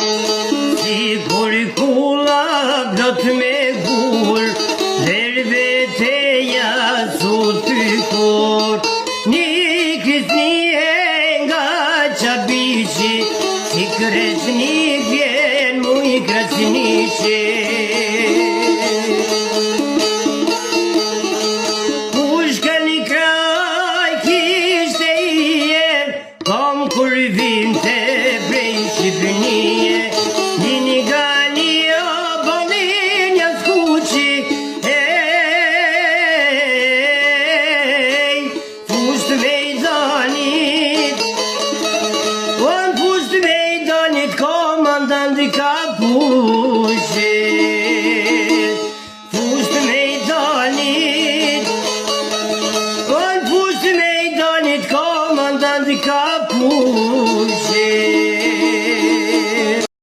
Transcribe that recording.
Si kur kula plot me gur, dherve te jasu ty kur. Një kisnie nga qabiqi, si kresnik vjen muj krasniqi. Pushka një kraj kishte ije, kom kur vinte prej Shqipënije. Një gali o bolinja skuqi, pusht vejdanit, pusht vejdanit, komandant i kapur.